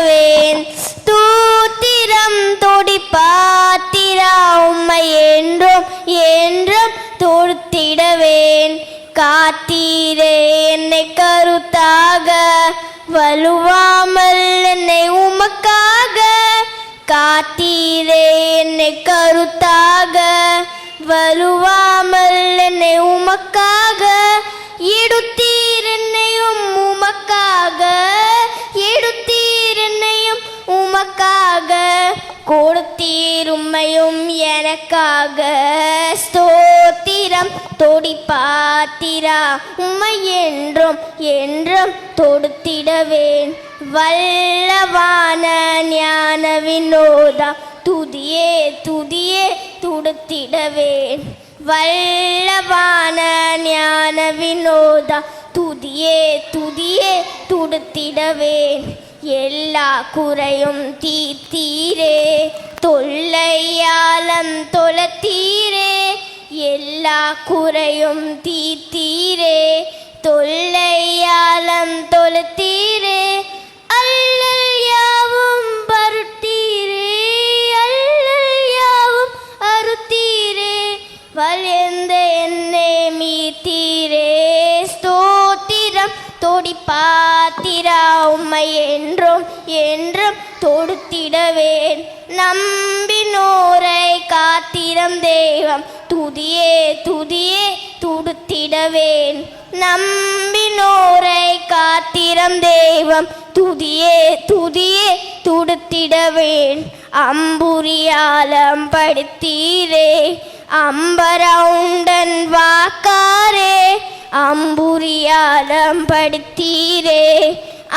தொடுத்திடவேன் ஸ்தோத்திரம் தொடி பாத்திரா உம்மை என்றும் என்றும் தொடுத்திடவேன் காத்தீரே என்னை கருத்தாக வலுவாமல் என்னை உமக்காக காத்தீரே என்னை கருத்தாக வலுவாமல் என்னை உமக்காக எடுத்தீர் என்னையும் உமக்காக எடுத்தீர் என்னையும் உமக்காக கொடுத்தீர் உம்மையும் எனக்காக ஸ்தோத்திரம் தொடி பாத்திரா உம்மை என்றும் என்றும் தொடுத்திடவேன் வல்லவான ஞான வினோதா துதியே துதியே துடுத்திடவேன் வல்லவான ஞான வினோதா துதியே துதியே துடுத்திடவேன் எல்லா குறையும் தீர்த்தீரே தொல்லையாலம் தொலைத்தீரே எல்லா குறையும் தீர்த்தீரே தொல்லையாலம் தொலைத்தீரே அல்லல் யாவும் பருட்டீரே அல்லல் யாவும் அறுத்தீரே வலிந்த என்னை மீத்தீரே ஸ்தோத்திரம் தொடி பாத்திரா உம்மை என்றும் என்றும் தொடுத்திடவேன் நம்பினோரை காத்திரம் தெய்வம் துதியே துதியே துடுத்திடவேன் நம்பினோரை காத்திரம் தெய்வம் துதியே துதியே துடுத்திடவேன் அம்புரியாலம் படுத்தீரே அம்பரவுண்டன் வாக்காரே அம்புரியாலம் படுத்தீரே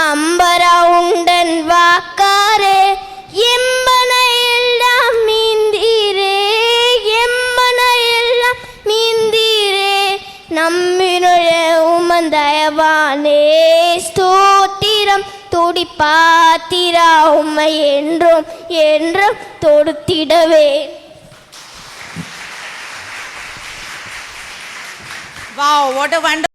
அம்பரவுண்டன் வாக்காரே எம்பனை எல்லாம் மீந்தீரே எம்பனை எல்லாம் மீந்தீரே நம்மினுடைய உமந்தயவானே ஸ்தோத்திரம் தொடி பாத்திரா உம்மை என்றும் என்றும் தொடுத்திடவே. Wow, what a wonderful